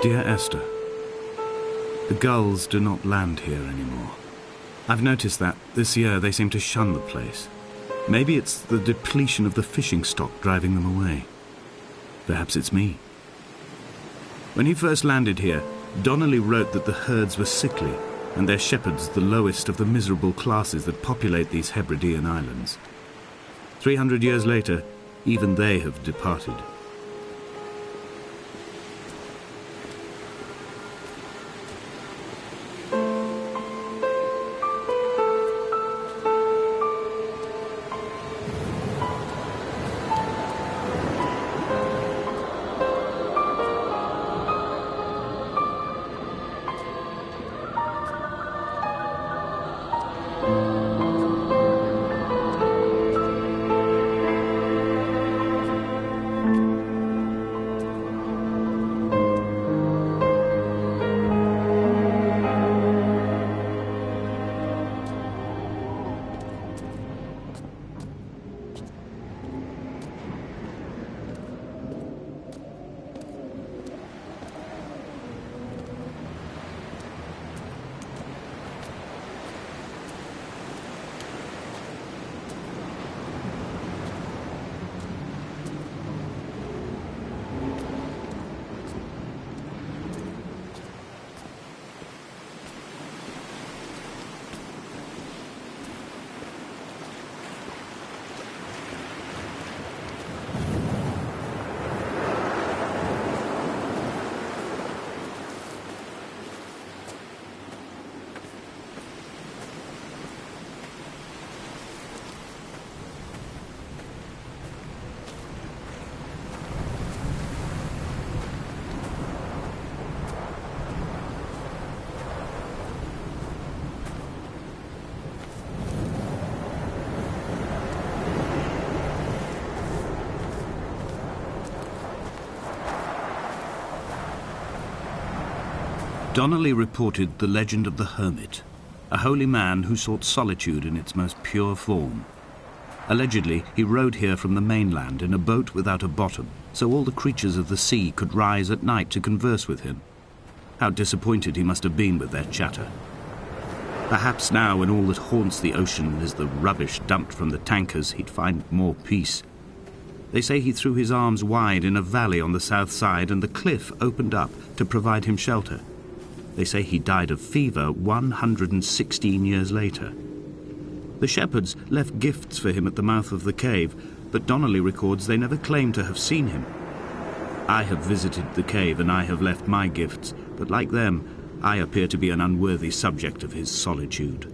Dear Esther, the gulls do not land here anymore. I've noticed that this year they seem to shun the place. Maybe it's the depletion of the fishing stock driving them away. Perhaps it's me. When he first landed here, Donnelly wrote that the herds were sickly and their shepherds the lowest of the miserable classes that populate these Hebridean islands. 300 years later, even they have departed. Donnelly reported the legend of the hermit, a holy man who sought solitude in its most pure form. Allegedly, he rode here from the mainland in a boat without a bottom, so all the creatures of the sea could rise at night to converse with him. How disappointed he must have been with their chatter. Perhaps now, when all that haunts the ocean is the rubbish dumped from the tankers, he'd find more peace. They say he threw his arms wide in a valley on the south side and the cliff opened up to provide him shelter. They say he died of fever 116 years later. The shepherds left gifts for him at the mouth of the cave, but Donnelly records they never claimed to have seen him. I have visited the cave and I have left my gifts, but like them, I appear to be an unworthy subject of his solitude.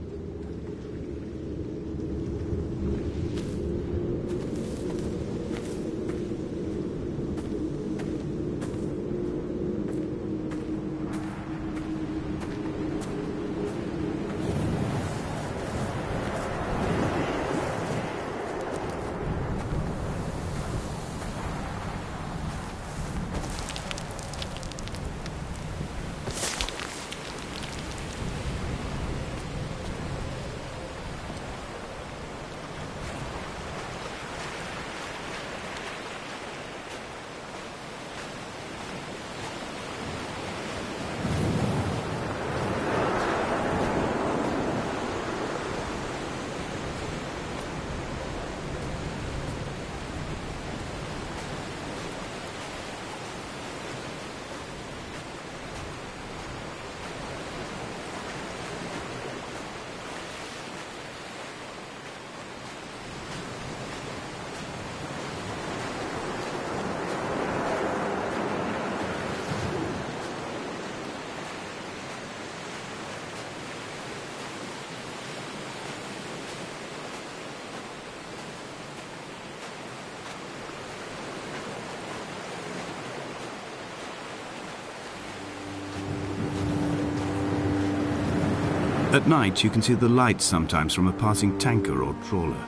At night, you can see the lights sometimes from a passing tanker or trawler.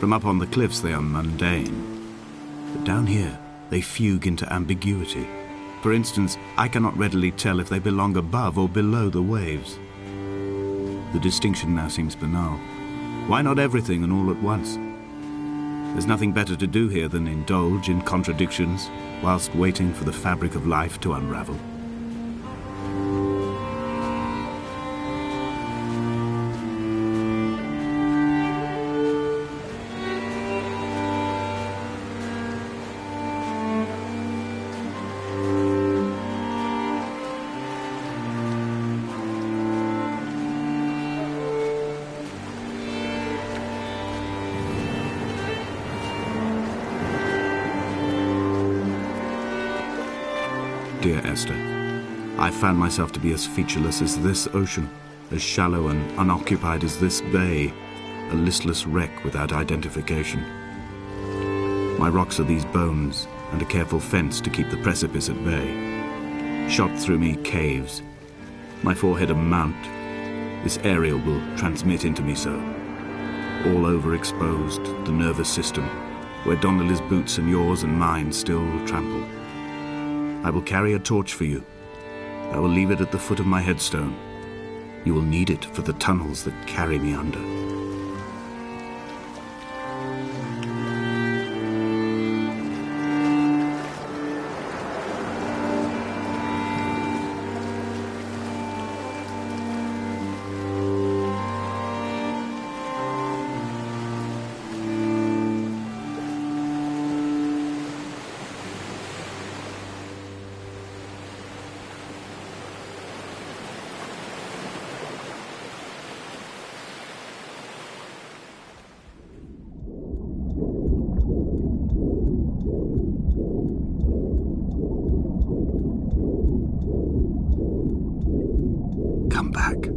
From up on the cliffs, they are mundane. But down here, they fugue into ambiguity. For instance, I cannot readily tell if they belong above or below the waves. The distinction now seems banal. Why not everything and all at once? There's nothing better to do here than indulge in contradictions whilst waiting for the fabric of life to unravel. Dear Esther, I found myself to be as featureless as this ocean, as shallow and unoccupied as this bay, a listless wreck without identification. My rocks are these bones, and a careful fence to keep the precipice at bay. Shot through me caves, my forehead a mount. This aerial will transmit into me so. All overexposed, the nervous system, where Donnelly's boots and yours and mine still trample. I will carry a torch for you. I will leave it at the foot of my headstone. You will need it for the tunnels that carry me under. Come back.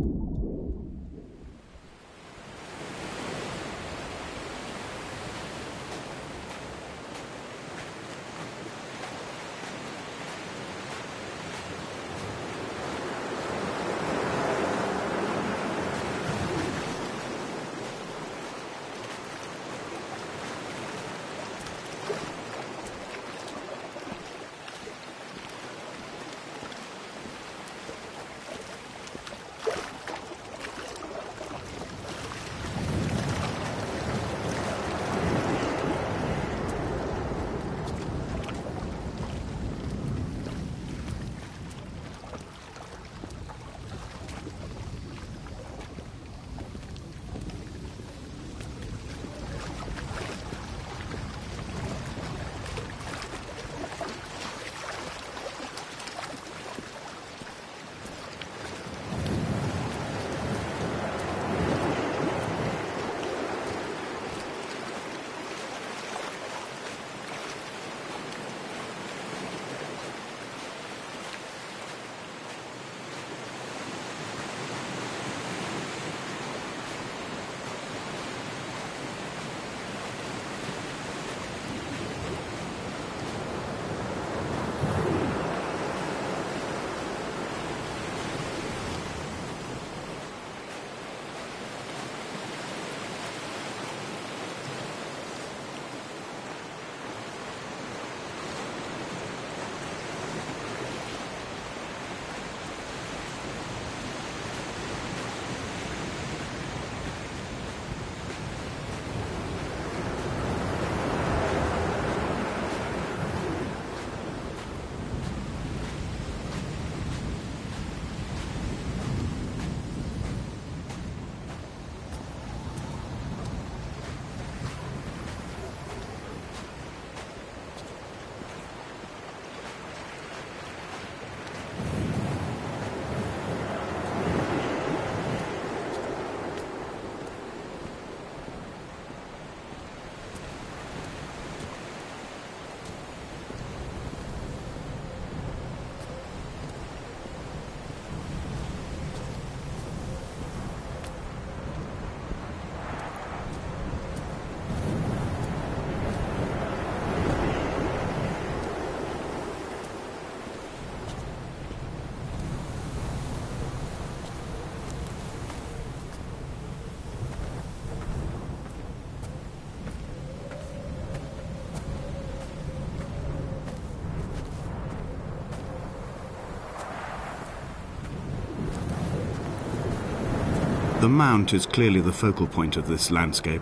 The mount is clearly the focal point of this landscape.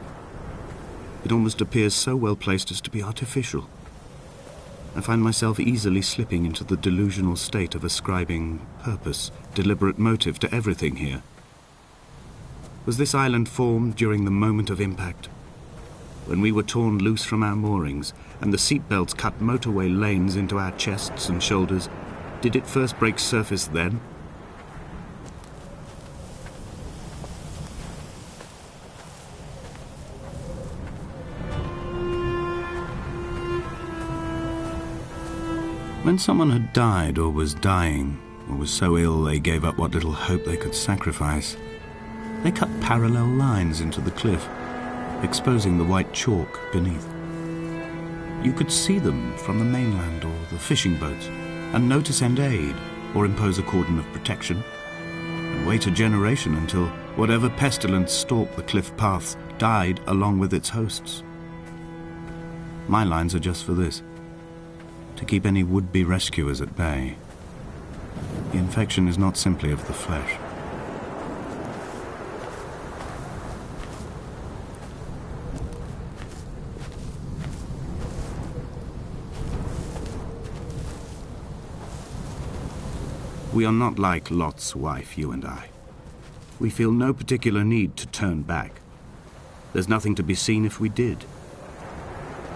It almost appears so well placed as to be artificial. I find myself easily slipping into the delusional state of ascribing purpose, deliberate motive to everything here. Was this island formed during the moment of impact? When we were torn loose from our moorings and the seatbelts cut motorway lanes into our chests and shoulders, did it first break surface then? When someone had died or was dying, or was so ill they gave up what little hope they could sacrifice, they cut parallel lines into the cliff, exposing the white chalk beneath. You could see them from the mainland or the fishing boats, and know to send aid or impose a cordon of protection, and wait a generation until whatever pestilence stalked the cliff paths died along with its hosts. My lines are just for this: to keep any would-be rescuers at bay. The infection is not simply of the flesh. We are not like Lot's wife, you and I. We feel no particular need to turn back. There's nothing to be seen if we did.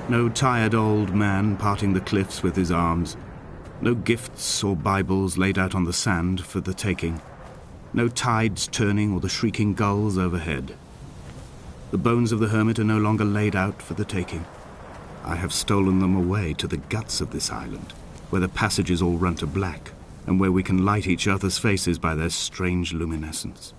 No tired old man parting the cliffs with his arms. No gifts or Bibles laid out on the sand for the taking. No tides turning or the shrieking gulls overhead. The bones of the hermit are no longer laid out for the taking. I have stolen them away to the guts of this island, where the passages all run to black, and where we can light each other's faces by their strange luminescence.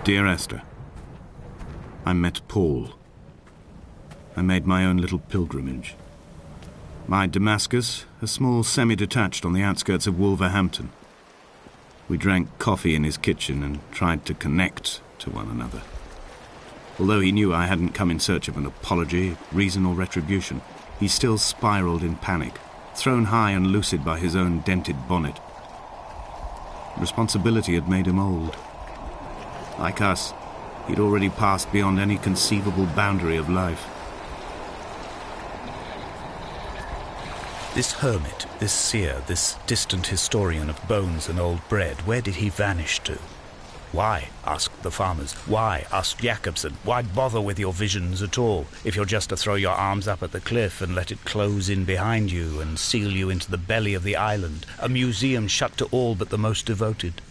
Dear Esther, I met Paul. I made my own little pilgrimage. My Damascus, a small semi-detached on the outskirts of Wolverhampton. We drank coffee in his kitchen and tried to connect to one another. Although he knew I hadn't come in search of an apology, reason or retribution, he still spiraled in panic, thrown high and lucid by his own dented bonnet. Responsibility had made him old. Like us, he'd already passed beyond any conceivable boundary of life. This hermit, this seer, this distant historian of bones and old bread, where did he vanish to? Why, asked the farmers, why, asked Jacobson, why bother with your visions at all, if you're just to throw your arms up at the cliff and let it close in behind you and seal you into the belly of the island, a museum shut to all but the most devoted?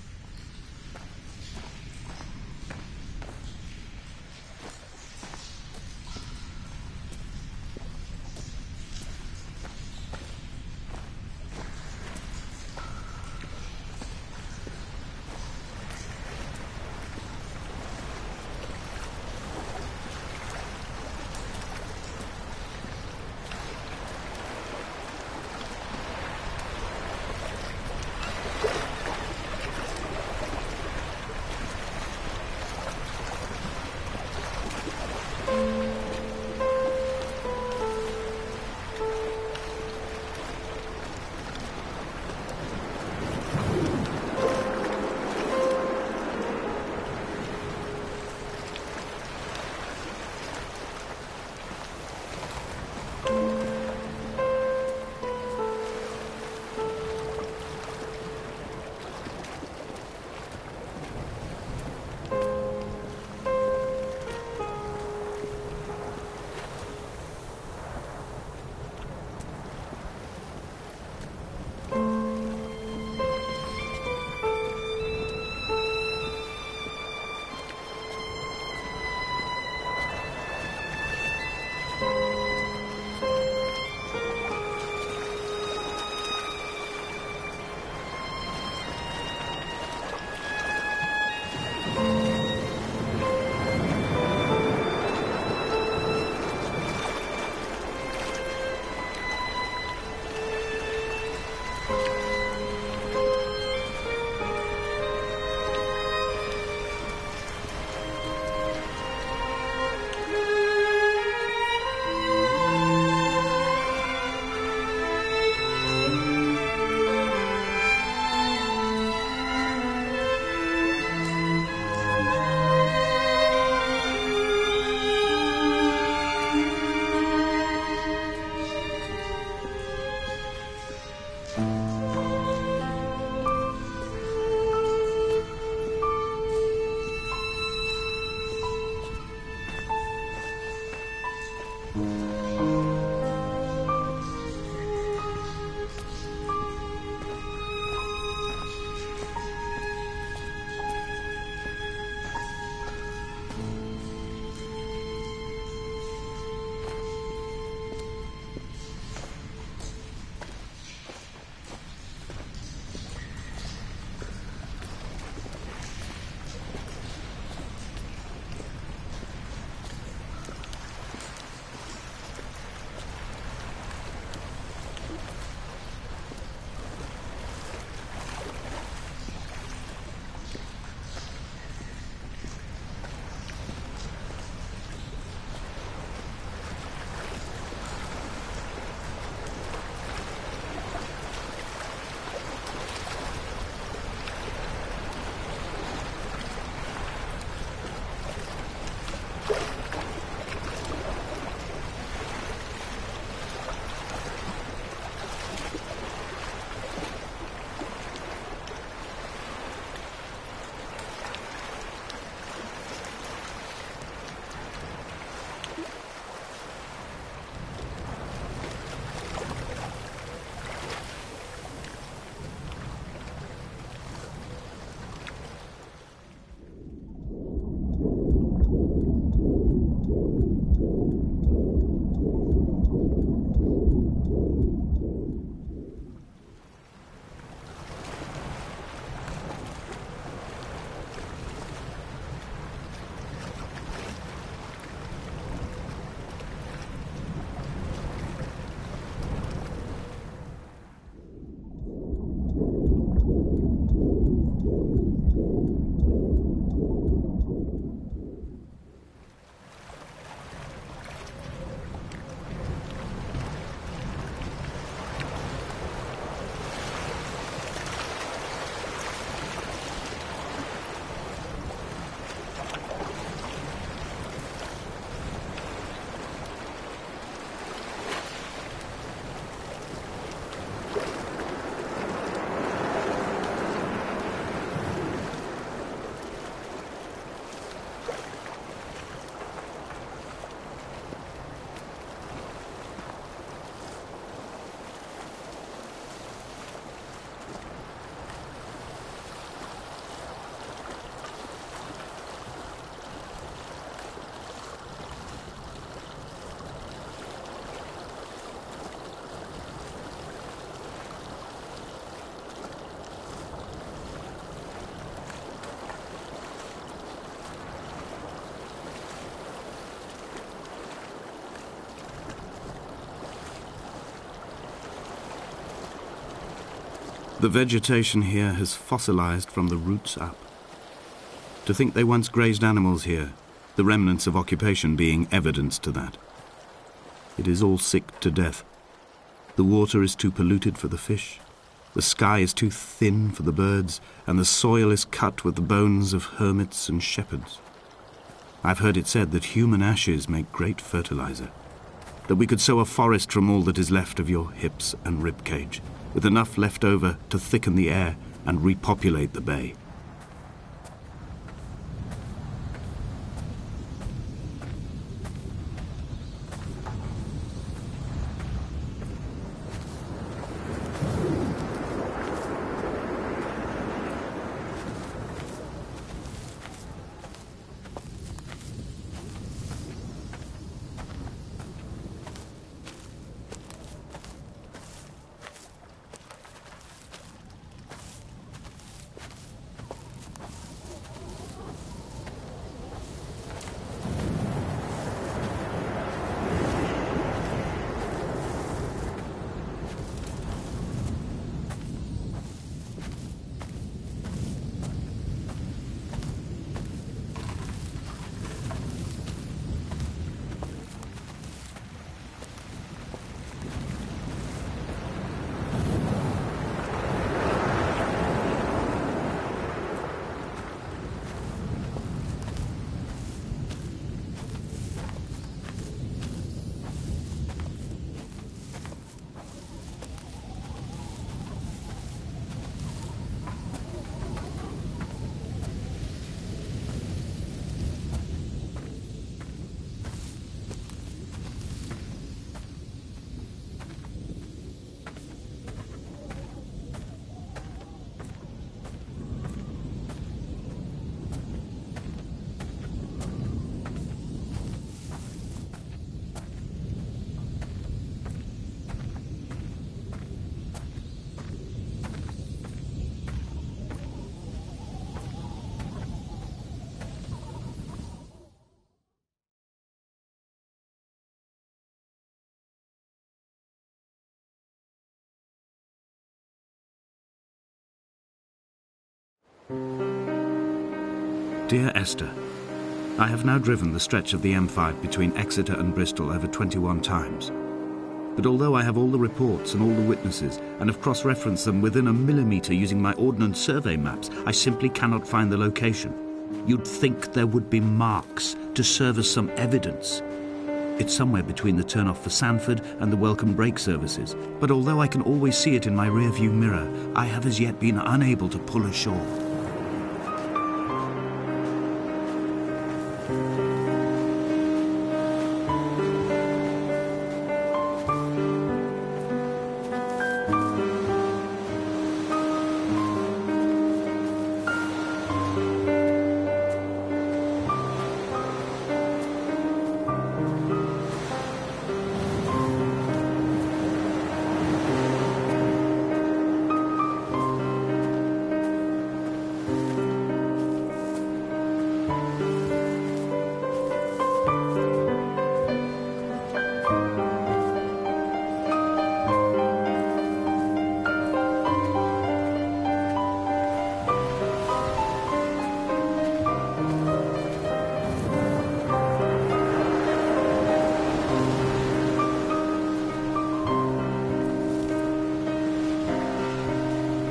The vegetation here has fossilized from the roots up. To think they once grazed animals here, the remnants of occupation being evidence to that. It is all sick to death. The water is too polluted for the fish, the sky is too thin for the birds, and the soil is cut with the bones of hermits and shepherds. I've heard it said that human ashes make great fertilizer, that we could sow a forest from all that is left of your hips and rib cage, with enough left over to thicken the air and repopulate the bay. Dear Esther, I have now driven the stretch of the M5 between Exeter and Bristol over 21 times. But although I have all the reports and all the witnesses, and have cross-referenced them within a millimetre using my Ordnance Survey maps, I simply cannot find the location. You'd think there would be marks to serve as some evidence. It's somewhere between the turn-off for Sanford and the welcome brake services, but although I can always see it in my rear-view mirror, I have as yet been unable to pull ashore.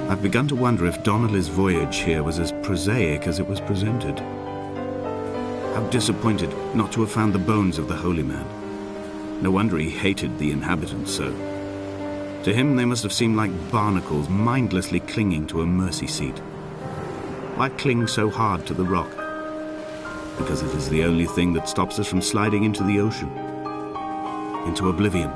I've begun to wonder if Donnelly's voyage here was as prosaic as it was presented. How disappointed not to have found the bones of the holy man. No wonder he hated the inhabitants so. To him they must have seemed like barnacles mindlessly clinging to a mercy seat. Why cling so hard to the rock? Because it is the only thing that stops us from sliding into the ocean, into oblivion.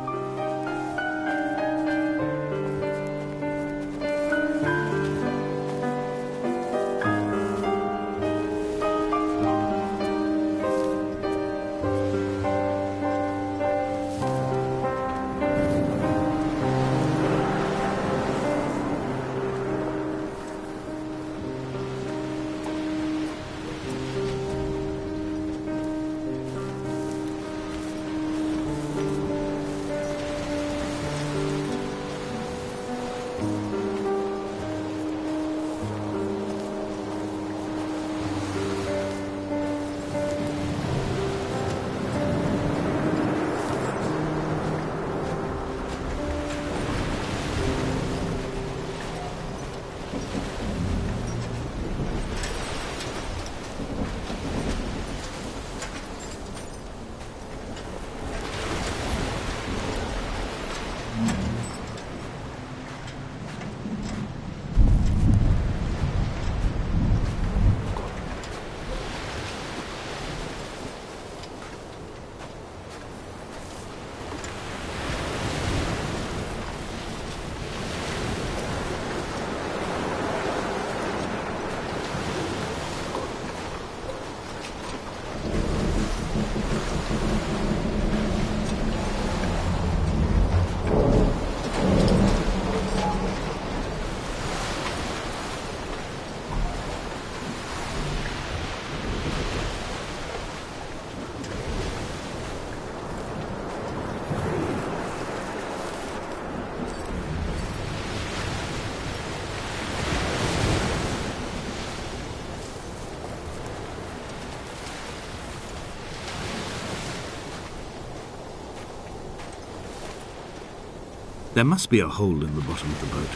There must be a hole in the bottom of the boat.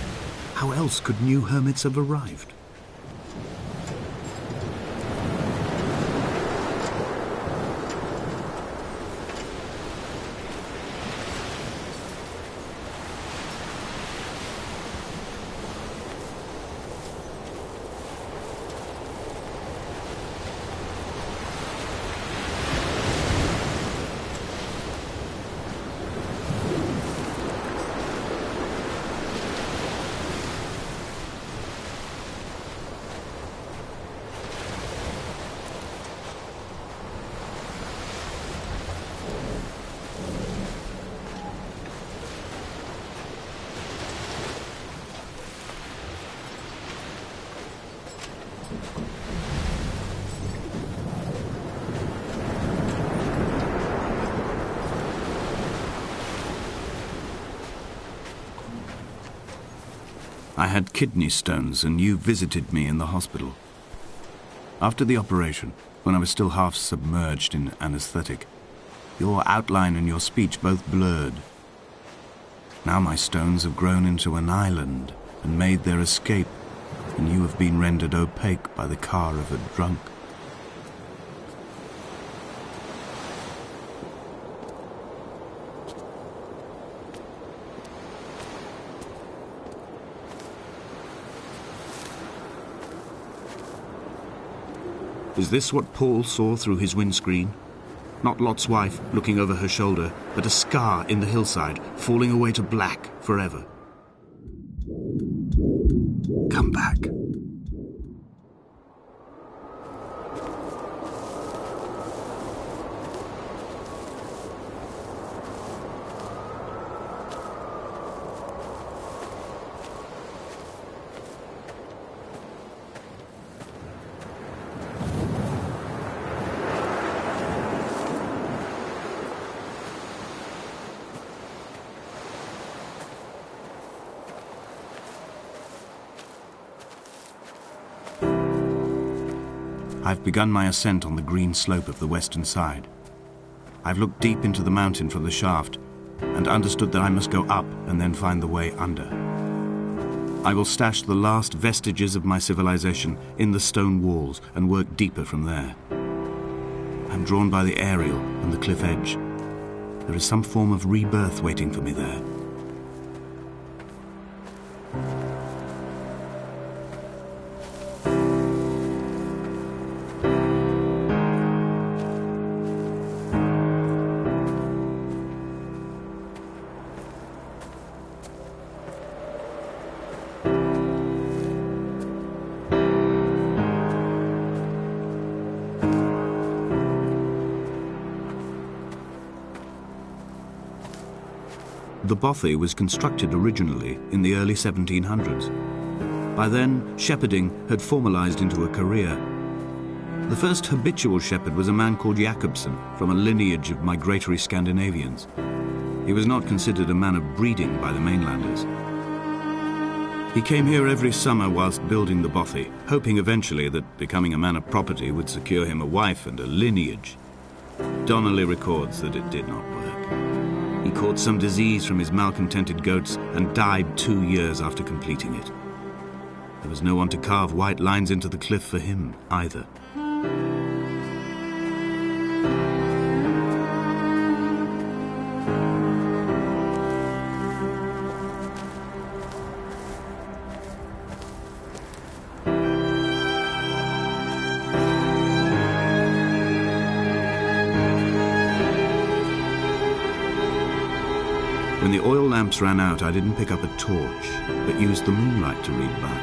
How else could new hermits have arrived? I had kidney stones, and you visited me in the hospital. After the operation, when I was still half submerged in anesthetic, your outline and your speech both blurred. Now my stones have grown into an island and made their escape, and you have been rendered opaque by the car of a drunk. Is this what Paul saw through his windscreen? Not Lot's wife looking over her shoulder, but a scar in the hillside, falling away to black forever. Come back. I've begun my ascent on the green slope of the western side. I've looked deep into the mountain from the shaft and understood that I must go up and then find the way under. I will stash the last vestiges of my civilization in the stone walls and work deeper from there. I'm drawn by the aerial and the cliff edge. There is some form of rebirth waiting for me there. The bothy was constructed originally in the early 1700s. By then, shepherding had formalized into a career. The first habitual shepherd was a man called Jakobsen, from a lineage of migratory Scandinavians. He was not considered a man of breeding by the mainlanders. He came here every summer whilst building the bothy, hoping eventually that becoming a man of property would secure him a wife and a lineage. Donnelly records that it did not work. He caught some disease from his malcontented goats and died 2 years after completing it. There was no one to carve white lines into the cliff for him either. When the oil lamps ran out, I didn't pick up a torch, but used the moonlight to read by.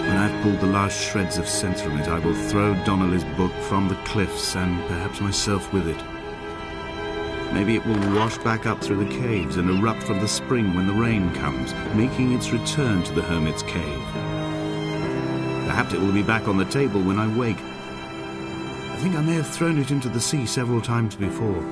When I've pulled the last shreds of sense from it, I will throw Donnelly's book from the cliffs, and perhaps myself with it. Maybe it will wash back up through the caves and erupt from the spring when the rain comes, making its return to the hermit's cave. Perhaps it will be back on the table when I wake. I think I may have thrown it into the sea several times before.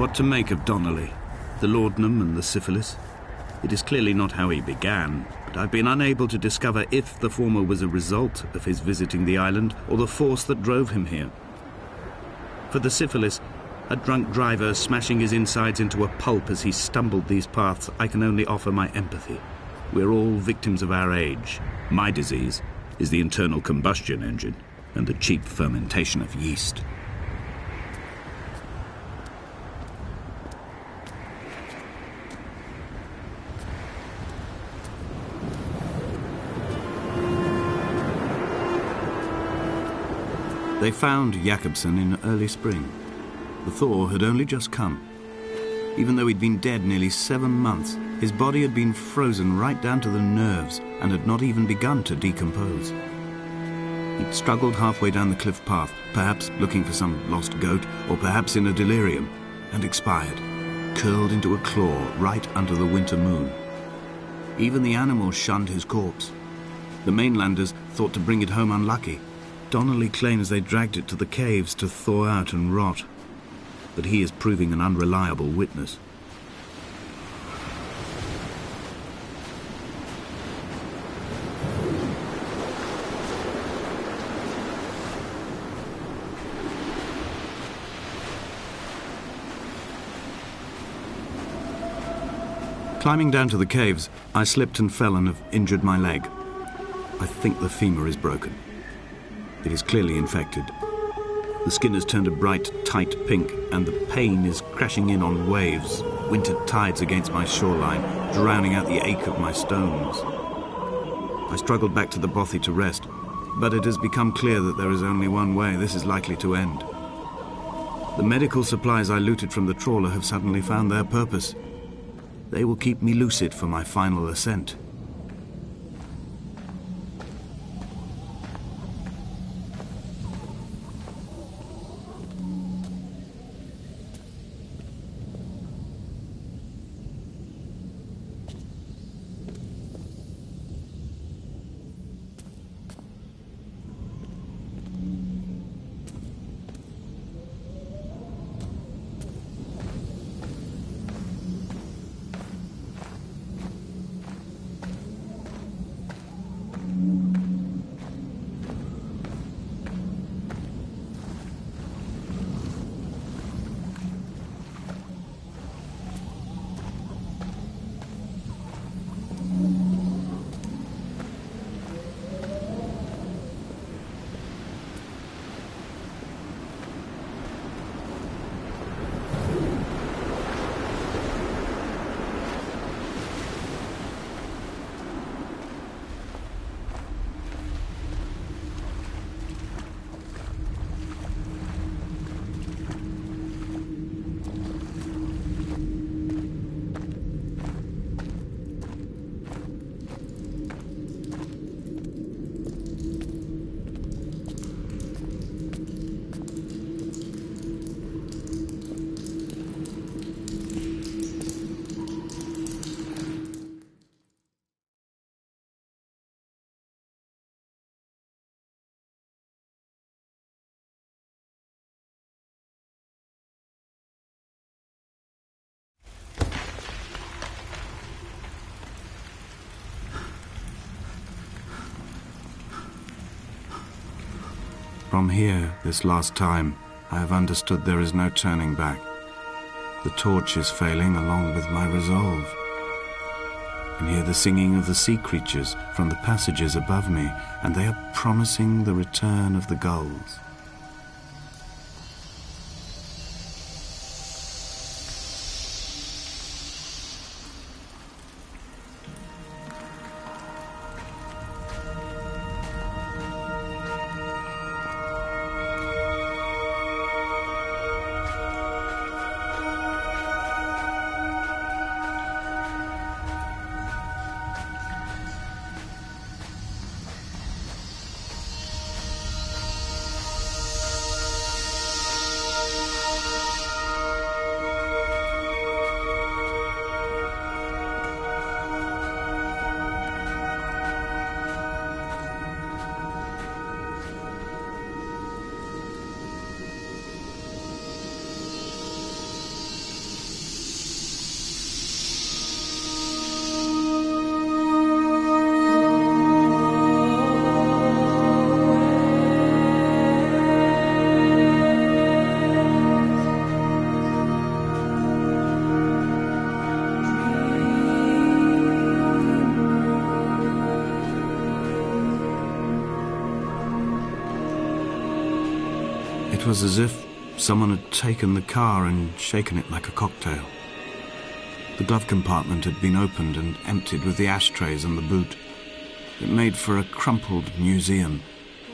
What to make of Donnelly, the laudanum and the syphilis? It is clearly not how he began, but I've been unable to discover if the former was a result of his visiting the island or the force that drove him here. For the syphilis, a drunk driver smashing his insides into a pulp as he stumbled these paths, I can only offer my empathy. We're all victims of our age. My disease is the internal combustion engine and the cheap fermentation of yeast. They found Jakobsen in early spring. The thaw had only just come. Even though he'd been dead nearly 7 months, his body had been frozen right down to the nerves and had not even begun to decompose. He'd struggled halfway down the cliff path, perhaps looking for some lost goat, or perhaps in a delirium, and expired, curled into a claw right under the winter moon. Even the animals shunned his corpse. The mainlanders thought to bring it home unlucky. Donnelly claims they dragged it to the caves to thaw out and rot, but he is proving an unreliable witness. Climbing down to the caves, I slipped and fell and have injured my leg. I think the femur is broken. It is clearly infected. The skin has turned a bright, tight pink, and the pain is crashing in on waves, winter tides against my shoreline, drowning out the ache of my stones. I struggled back to the bothy to rest, but it has become clear that there is only one way this is likely to end. The medical supplies I looted from the trawler have suddenly found their purpose. They will keep me lucid for my final ascent. From here, this last time, I have understood there is no turning back. The torch is failing along with my resolve. I can hear the singing of the sea creatures from the passages above me, and they are promising the return of the gulls. was as if someone had taken the car and shaken it like a cocktail. The glove compartment had been opened and emptied with the ashtrays and the boot. It made for a crumpled museum,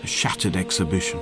a shattered exhibition.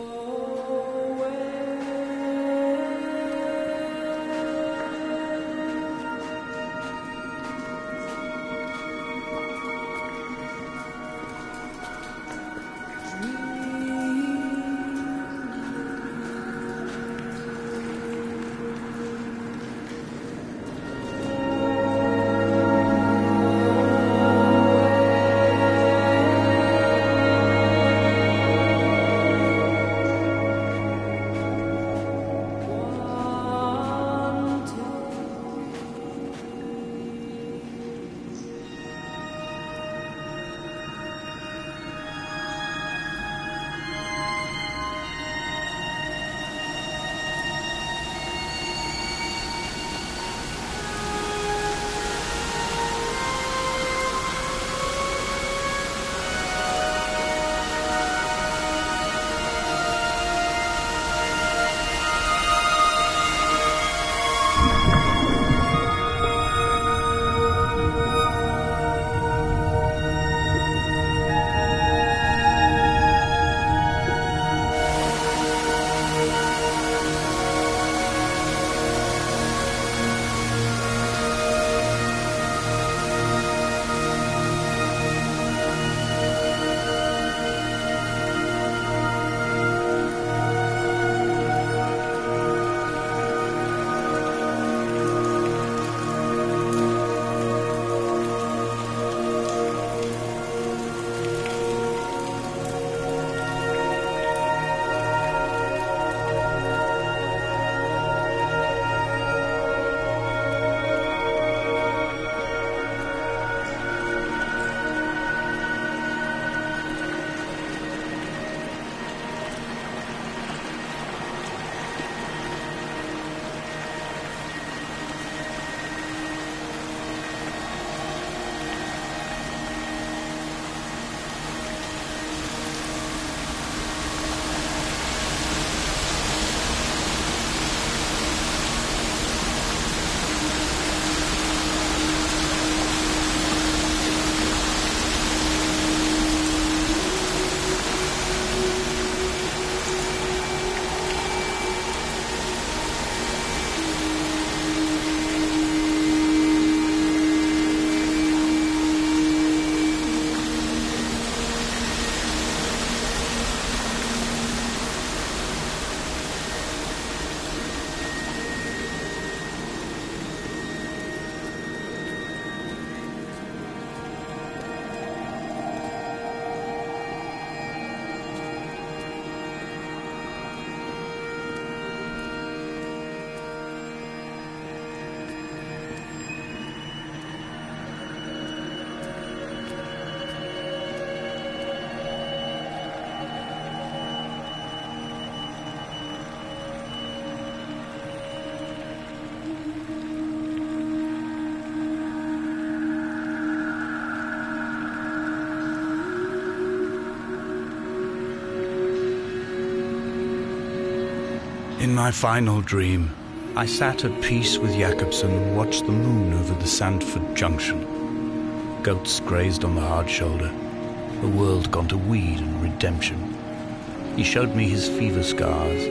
In my final dream, I sat at peace with Jakobsen and watched the moon over the Sandford Junction. Goats grazed on the hard shoulder, a world gone to weed and redemption. He showed me his fever scars,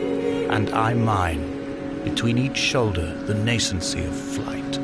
and I mine, between each shoulder the nascency of flight.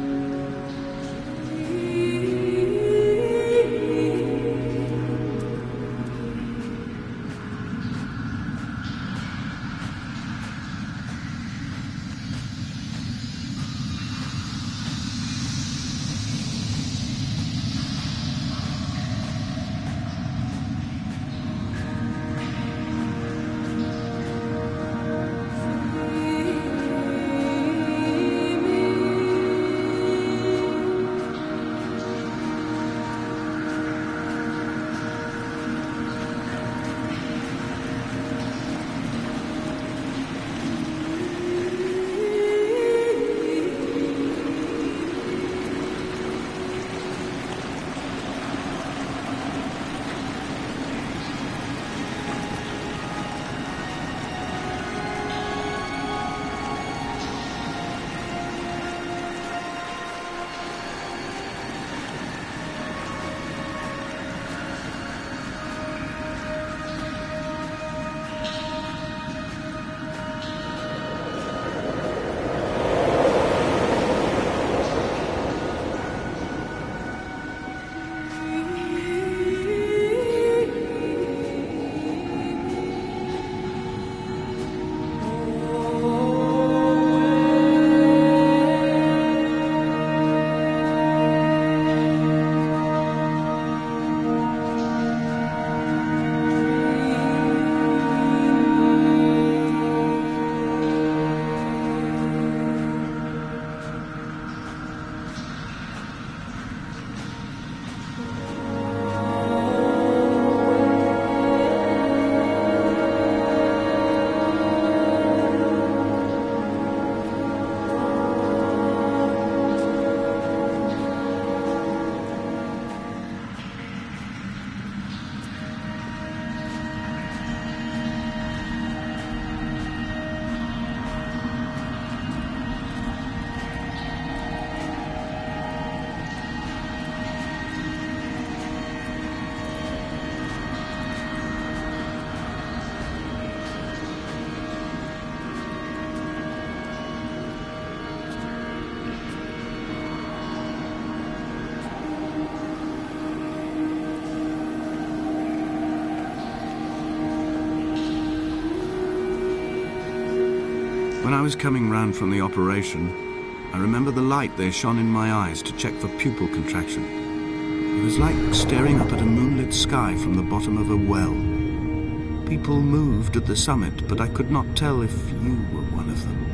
When I was coming round from the operation, I remember the light they shone in my eyes to check for pupil contraction. It was like staring up at a moonlit sky from the bottom of a well. People moved at the summit, but I could not tell if you were one of them.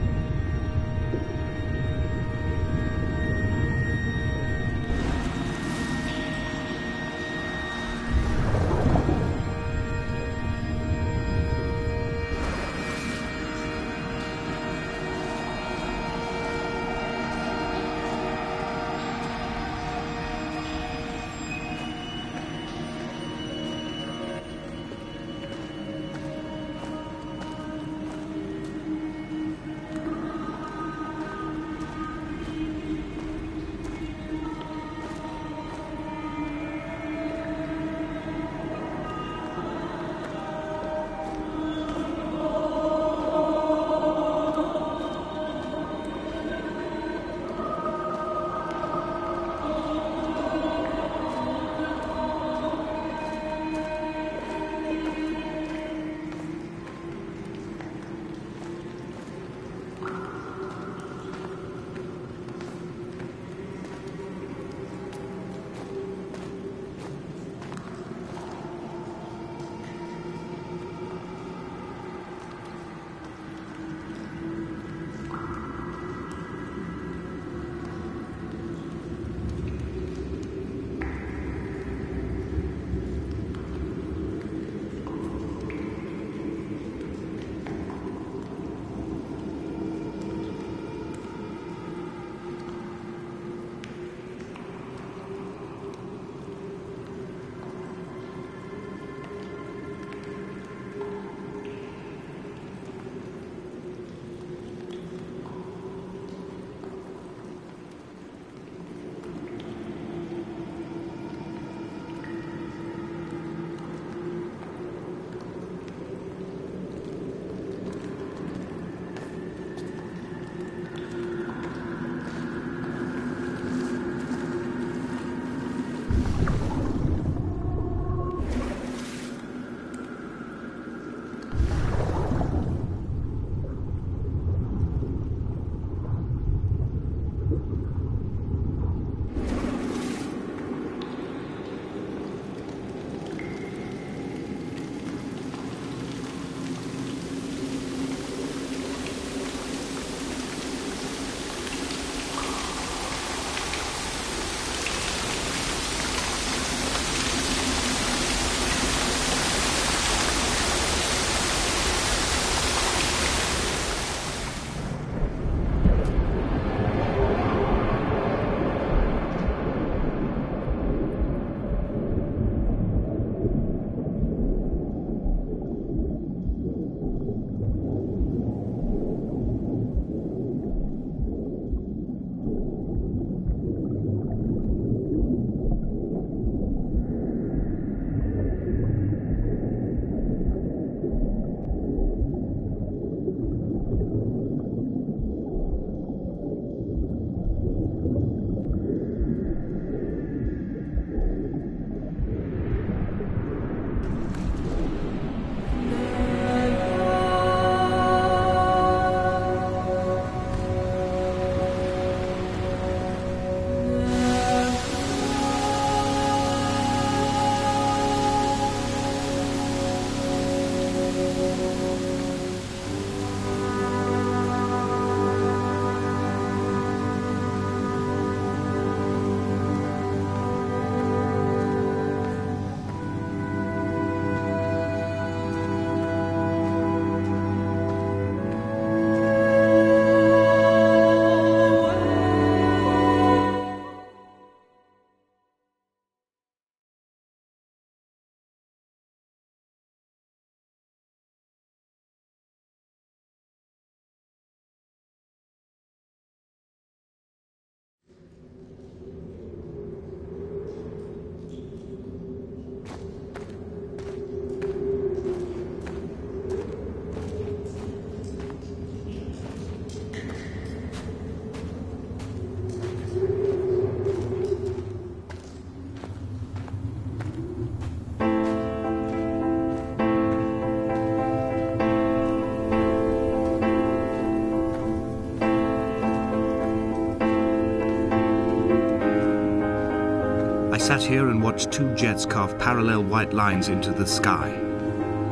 sat here and watched two jets carve parallel white lines into the sky.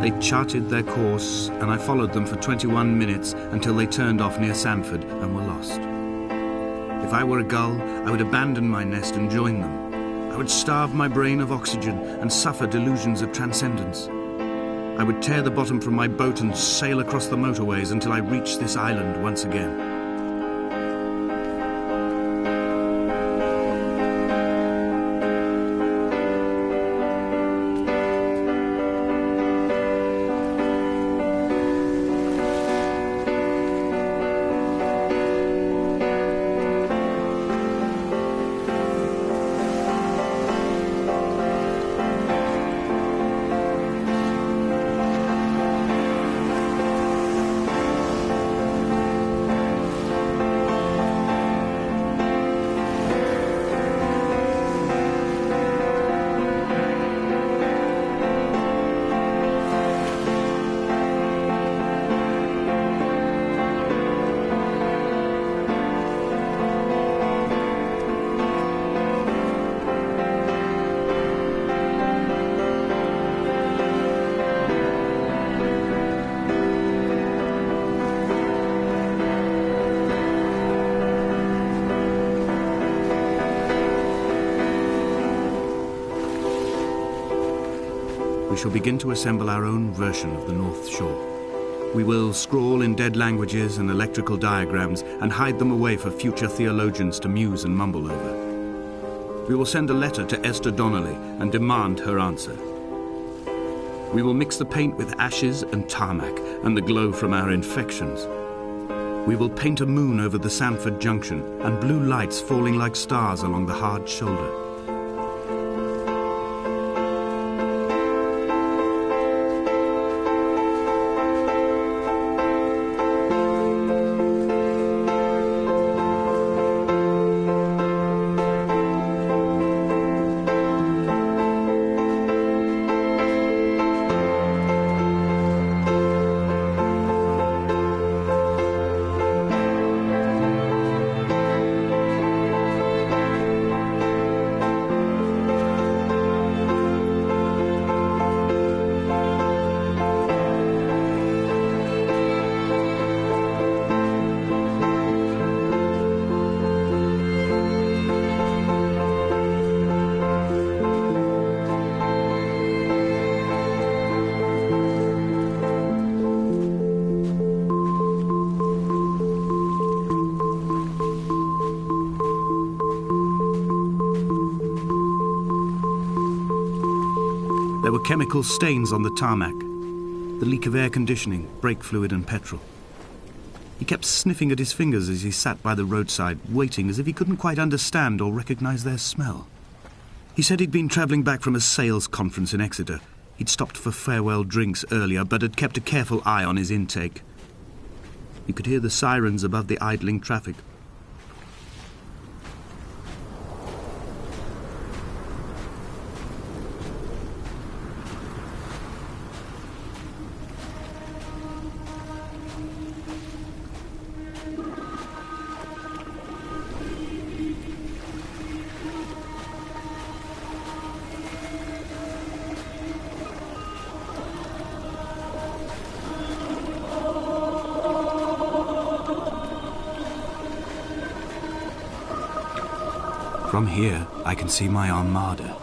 They charted their course, and I followed them for 21 minutes until they turned off near Sanford and were lost. If I were a gull, I would abandon my nest and join them. I would starve my brain of oxygen and suffer delusions of transcendence. I would tear the bottom from my boat and sail across the motorways until I reached this island once again. We shall begin to assemble our own version of the North Shore. We will scrawl in dead languages and electrical diagrams and hide them away for future theologians to muse and mumble over. We will send a letter to Esther Donnelly and demand her answer. We will mix the paint with ashes and tarmac and the glow from our infections. We will paint a moon over the Sanford Junction and blue lights falling like stars along the hard shoulder. There were chemical stains on the tarmac, the leak of air conditioning, brake fluid and petrol. He kept sniffing at his fingers as he sat by the roadside, waiting as if he couldn't quite understand or recognize their smell. He said he'd been travelling back from a sales conference in Exeter. He'd stopped for farewell drinks earlier, but had kept a careful eye on his intake. You could hear the sirens above the idling traffic. From here, I can see my armada.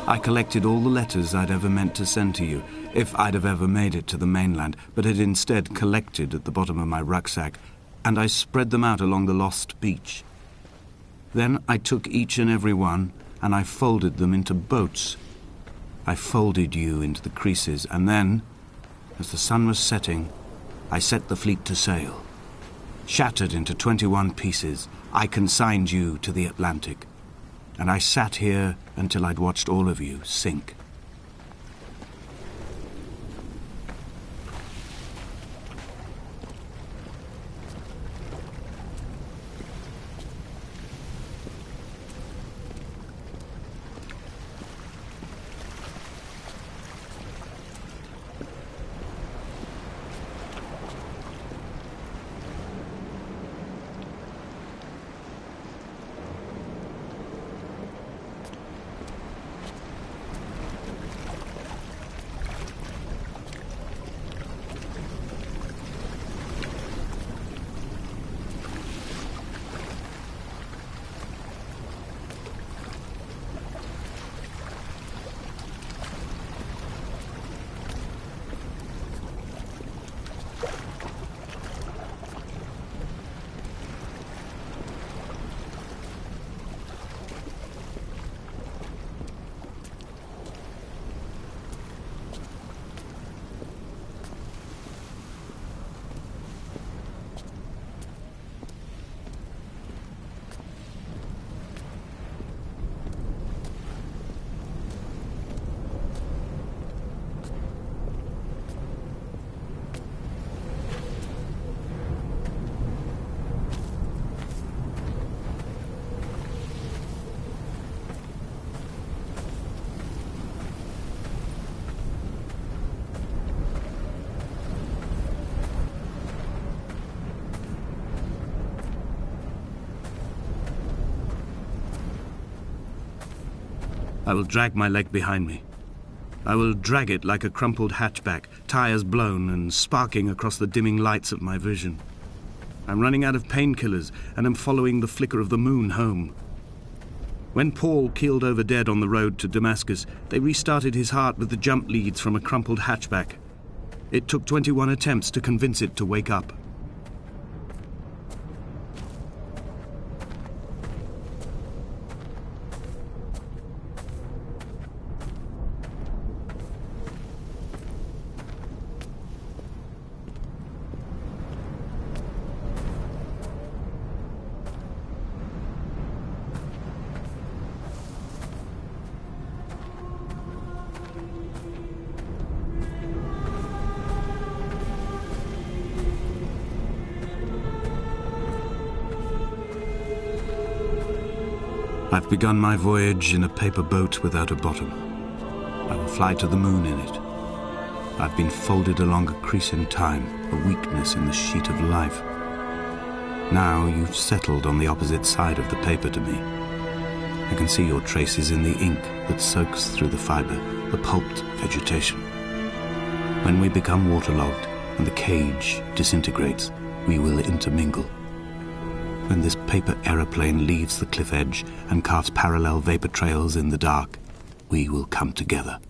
I collected all the letters I'd ever meant to send to you, if I'd have ever made it to the mainland, but had instead collected at the bottom of my rucksack, and I spread them out along the lost beach. Then I took each and every one, and I folded them into boats. I folded you into the creases, and then, as the sun was setting, I set the fleet to sail. Shattered into 21 pieces, I consigned you to the Atlantic, and I sat here until I'd watched all of you sink. I will drag my leg behind me. I will drag it like a crumpled hatchback, tires blown and sparking across the dimming lights of my vision. I'm running out of painkillers and am following the flicker of the moon home. When Paul keeled over dead on the road to Damascus, they restarted his heart with the jump leads from a crumpled hatchback. It took 21 attempts to convince it to wake up. I've begun my voyage in a paper boat without a bottom. I will fly to the moon in it. I've been folded along a crease in time, a weakness in the sheet of life. Now you've settled on the opposite side of the paper to me. I can see your traces in the ink that soaks through the fibre, the pulped vegetation. When we become waterlogged and the cage disintegrates, we will intermingle. When this paper aeroplane leaves the cliff edge and carves parallel vapor trails in the dark, we will come together.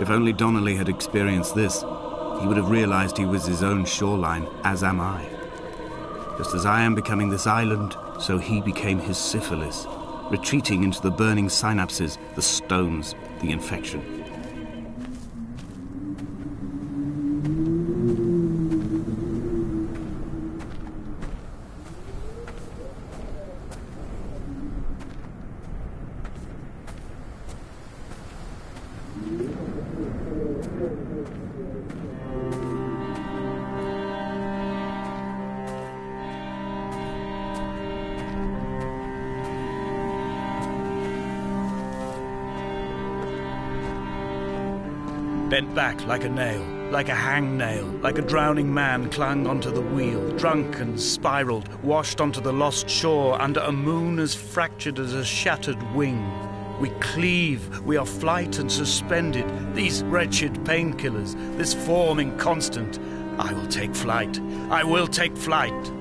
If only Donnelly had experienced this, he would have realized he was his own shoreline, as am I. Just as I am becoming this island, so he became his syphilis, retreating into the burning synapses, the stones, the infection. Bent back like a nail, like a hangnail, like a drowning man clung onto the wheel, drunk and spiraled, washed onto the lost shore under a moon as fractured as a shattered wing. We cleave, we are flight and suspended, these wretched painkillers, this form inconstant. I will take flight, I will take flight.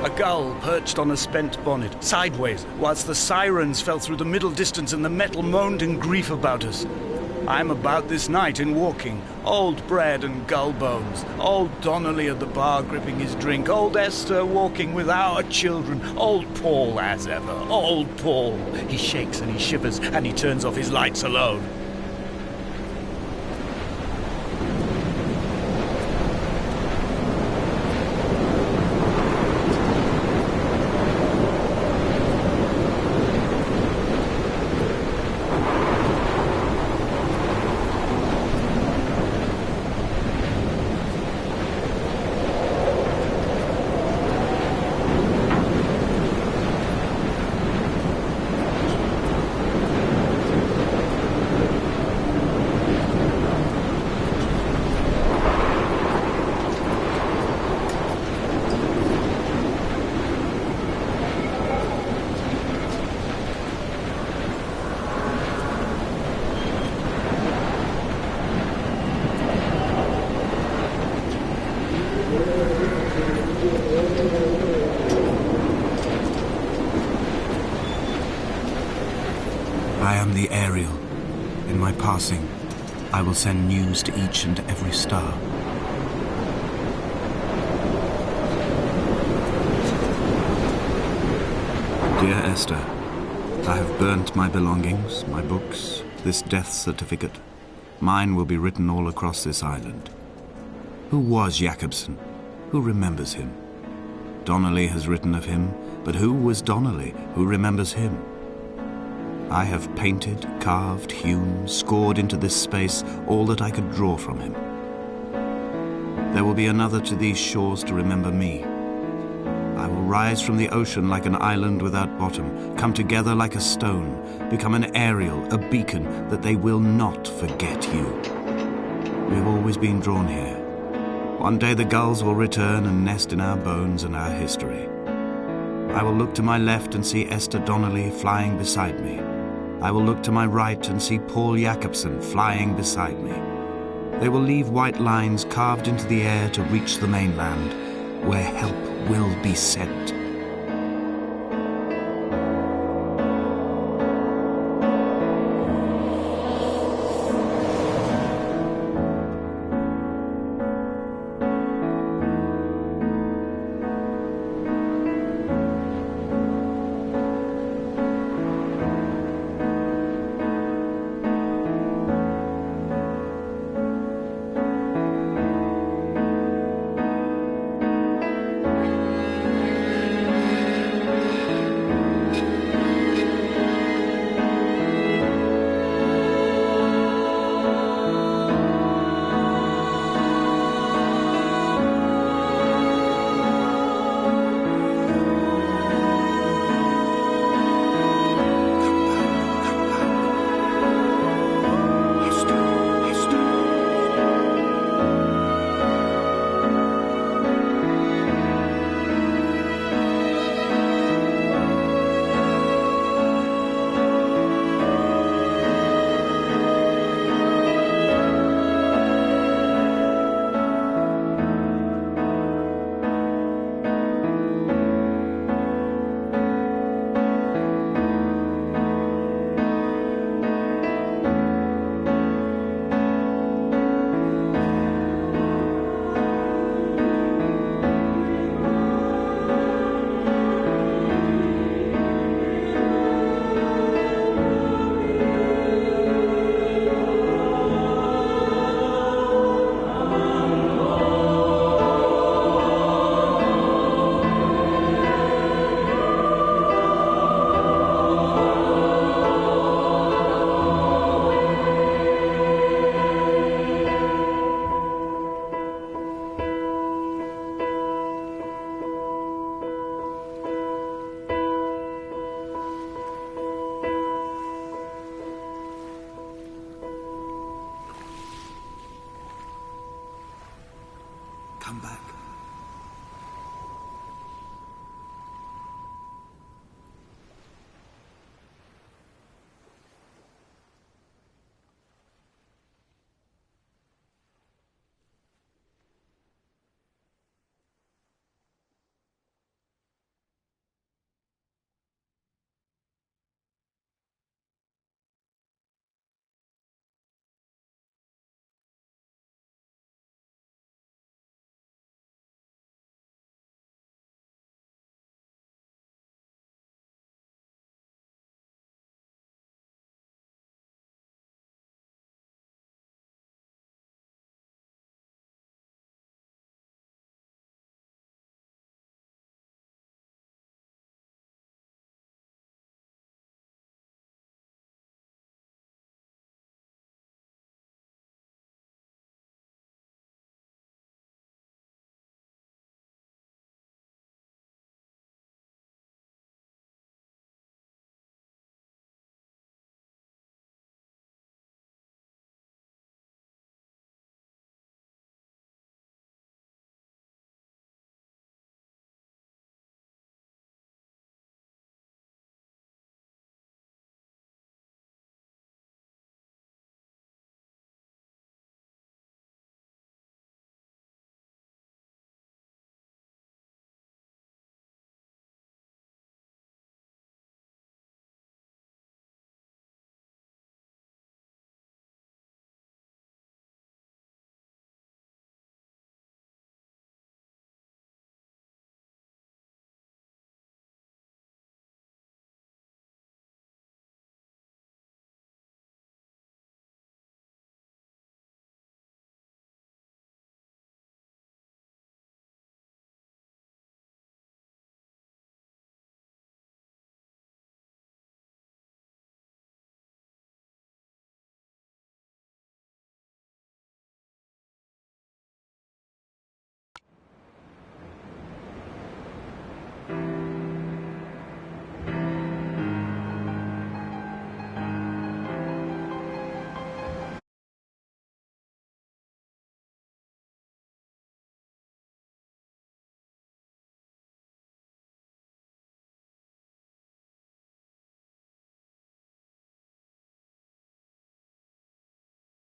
A gull perched on a spent bonnet, sideways, whilst the sirens fell through the middle distance and the metal moaned in grief about us. I'm about this night in walking, old bread and gull bones, old Donnelly at the bar gripping his drink, old Esther walking with our children, old Paul as ever, old Paul. He shakes and he shivers and he turns off his lights alone. I am the Ariel. In my passing, I will send news to each and every star. Dear Esther, I have burnt my belongings, my books, this death certificate. Mine will be written all across this island. Who was Jakobsen? Who remembers him? Donnelly has written of him, but who was Donnelly? Who remembers him? I have painted, carved, hewn, scored into this space all that I could draw from him. There will be another to these shores to remember me. I will rise from the ocean like an island without bottom, come together like a stone, become an Ariel, a beacon, that they will not forget you. We have always been drawn here. One day the gulls will return and nest in our bones and our history. I will look to my left and see Esther Donnelly flying beside me. I will look to my right and see Paul Jakobsen flying beside me. They will leave white lines carved into the air to reach the mainland, where help will be sent.